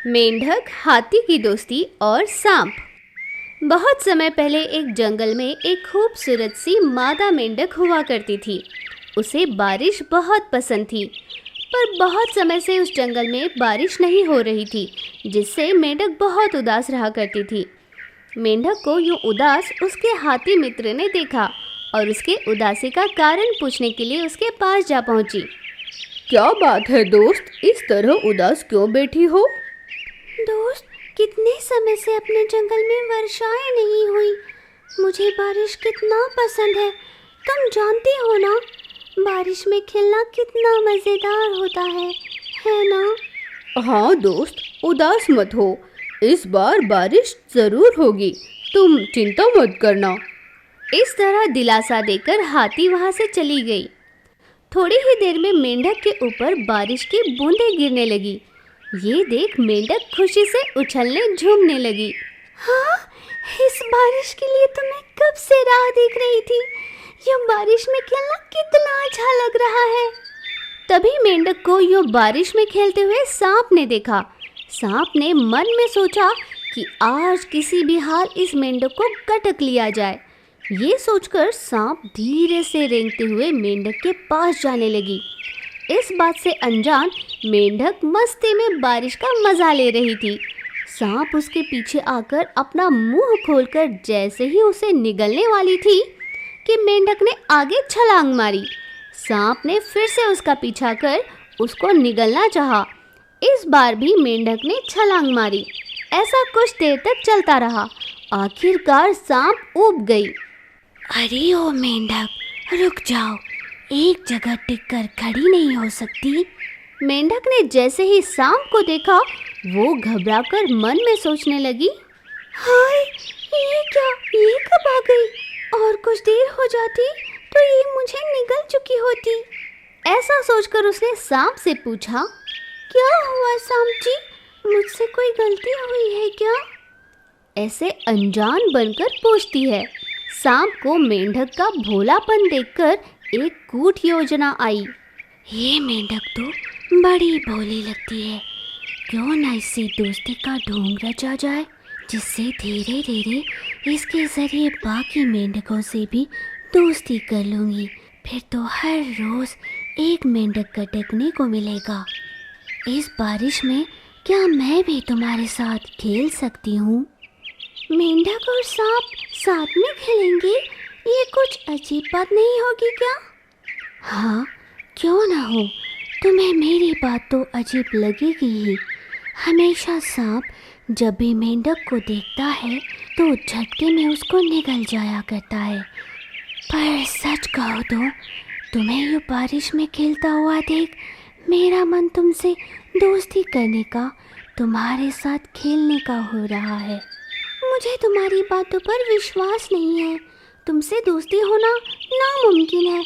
मेंढक, हाथी की दोस्ती और सांप। बहुत समय पहले एक जंगल में एक खूबसूरत सी मादा मेंढक हुआ करती थी। उसे बारिश बहुत पसंद थी, पर बहुत समय से उस जंगल में बारिश नहीं हो रही थी, जिससे मेंढक बहुत उदास रहा करती थी। मेंढक को यूं उदास उसके हाथी मित्र ने देखा और उसके उदासी का कारण पूछने के लिए उसके पास जा पहुंची। क्या बात है दोस्त, इस तरह उदास क्यों बैठी हो? दोस्त, कितने समय से अपने जंगल में वर्षाएं नहीं हुई। मुझे बारिश कितना पसंद है। तुम जानती हो ना, बारिश में खेलना कितना मज़ेदार होता है ना? हाँ दोस्त, उदास मत हो, इस बार बारिश जरूर होगी, तुम चिंता मत करना। इस तरह दिलासा देकर हाथी वहां से चली गई। थोड़ी ही देर में मेंढक के ऊपर बारिश की बूंदें गिरने लगी। ये देख मेंढक खुशी से उछलने झूमने लगी। हाँ, इस बारिश के लिए तो मैं कब से राह देख रही थी। यह बारिश में खेलना कितना अच्छा लग रहा है। तभी मेंढक को यूं बारिश में खेलते हुए सांप ने देखा। सांप ने मन में सोचा कि आज किसी भी हाल इस मेंढक को कटक लिया जाए। ये सोचकर सांप धीरे से रेंगते हुए मेंढक के पास जाने लगी। इस बात से अनजान मेंढक मस्ती में बारिश का मजा ले रही थी। सांप उसके पीछे आकर अपना मुंह खोलकर जैसे ही उसे निगलने वाली थी कि मेंढक ने आगे छलांग मारी। सांप ने फिर से उसका पीछा कर उसको निगलना चाहा। इस बार भी मेंढक ने छलांग मारी। ऐसा कुछ देर तक चलता रहा। आखिरकार सांप ऊब गई। अरे ओ मेंढक, रुक जाओ, एक जगह टिककर खड़ी नहीं हो सकती। मेंढक ने जैसे ही सांप को देखा, वो घबराकर मन में सोचने लगी, हाय, ये क्या, ये कब आ गई? और कुछ देर हो जाती तो ये मुझे निगल चुकी होती। ऐसा सोचकर उसने सांप से पूछा, क्या हुआ सांप जी, मुझसे कोई गलती हुई है क्या? ऐसे अनजान बनकर पूछती है। सांप को मेंढक का भोलापन देखकर एक कूट योजना आई। ये मेंढक तो बड़ी भोली लगती है, क्यों ना इससे दोस्ती का ढोंग रचा जाए, जिससे धीरे धीरे इसके जरिए बाकी मेंढकों से भी दोस्ती कर लूँगी। फिर तो हर रोज़ एक मेंढक कटकने को मिलेगा। इस बारिश में क्या मैं भी तुम्हारे साथ खेल सकती हूँ? मेंढक और सांप साथ में खेलेंगे, ये कुछ अजीब बात नहीं होगी क्या? हाँ, क्यों ना हो, तुम्हें मेरी बात तो अजीब लगेगी ही। हमेशा सांप जब भी मेंढक को देखता है तो झटके में उसको निगल जाया करता है। पर सच कहो तो तुम्हें ये बारिश में खेलता हुआ देख मेरा मन तुमसे दोस्ती करने का, तुम्हारे साथ खेलने का हो रहा है। मुझे तुम्हारी बातों पर विश्वास नहीं है। तुमसे दोस्ती होना नामुमकिन है।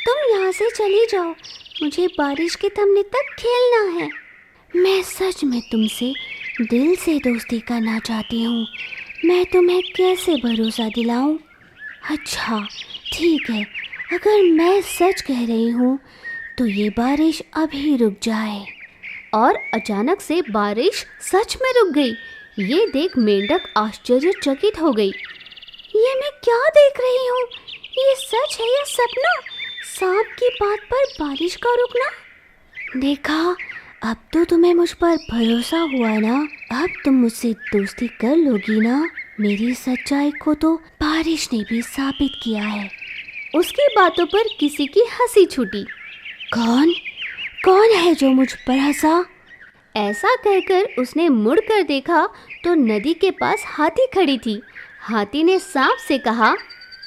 तुम यहाँ से चली जाओ, मुझे बारिश के थमने तक खेलना है। मैं सच में तुमसे दिल से दोस्ती करना चाहती हूँ। मैं तुम्हें कैसे भरोसा दिलाऊं? अच्छा ठीक है, अगर मैं सच कह रही हूँ तो ये बारिश अभी रुक जाए। और अचानक से बारिश सच में रुक गई। ये देख मेंढक आश्चर्यचकित हो गई। ये मैं क्या देख रही हूँ? ये सच है या सपना? सांप की बात पर बारिश का रुकना? देखा, अब तो तुम्हें मुझ पर भरोसा हुआ ना? अब तुम मुझसे दोस्ती कर लोगी ना? मेरी सच्चाई को तो बारिश ने भी साबित किया है। उसकी बातों पर किसी की हंसी छूटी। कौन है जो मुझ पर हंसा? ऐसा कहकर उसने मुड़कर देखा तो नदी के पास हाथी खड़ी थी। हाथी ने सांप से कहा,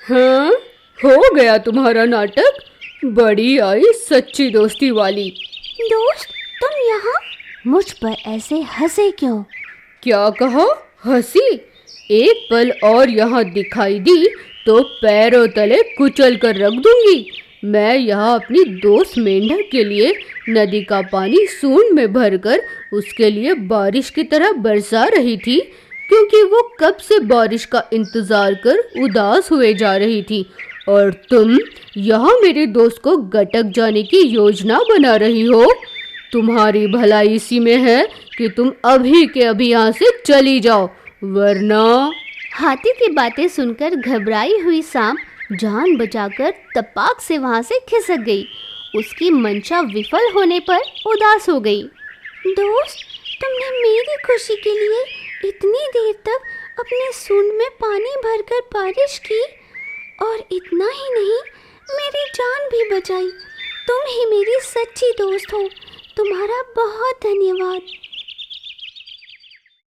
हाँ, हो गया तुम्हारा नाटक, बड़ी आई सच्ची दोस्ती वाली। दोस्त, तुम यहाँ मुझ पर ऐसे हंसे क्यों? क्या कहा? हंसी? एक पल और यहाँ दिखाई दी तो पैरों तले कुचल कर रख दूंगी। मैं यहाँ अपनी दोस्त मेंढक के लिए नदी का पानी सूंड में भरकर उसके लिए बारिश की तरह बरसा रही थी, क्योंकि वो कब से बारिश का इंतजार कर उदास हुए जा रही थी, और तुम यहाँ मेरे दोस्त को गटक जाने की योजना बना रही हो। तुम्हारी भलाई इसी में है कि तुम अभी के अभी यहाँ से चली जाओ, वरना। हाथी की बातें सुनकर घबराई हुई सांप जान बचाकर तपाक से वहां से खिसक गई। उसकी मंशा विफल होने पर उदास हो गई। दोस्त, तुमने मेरी खुशी के लिए इतनी देर तक अपने सूंड में पानी भरकर बारिश की, और इतना ही नहीं, मेरी जान भी बचाई। तुम ही मेरी सच्ची दोस्त हो। तुम्हारा बहुत धन्यवाद।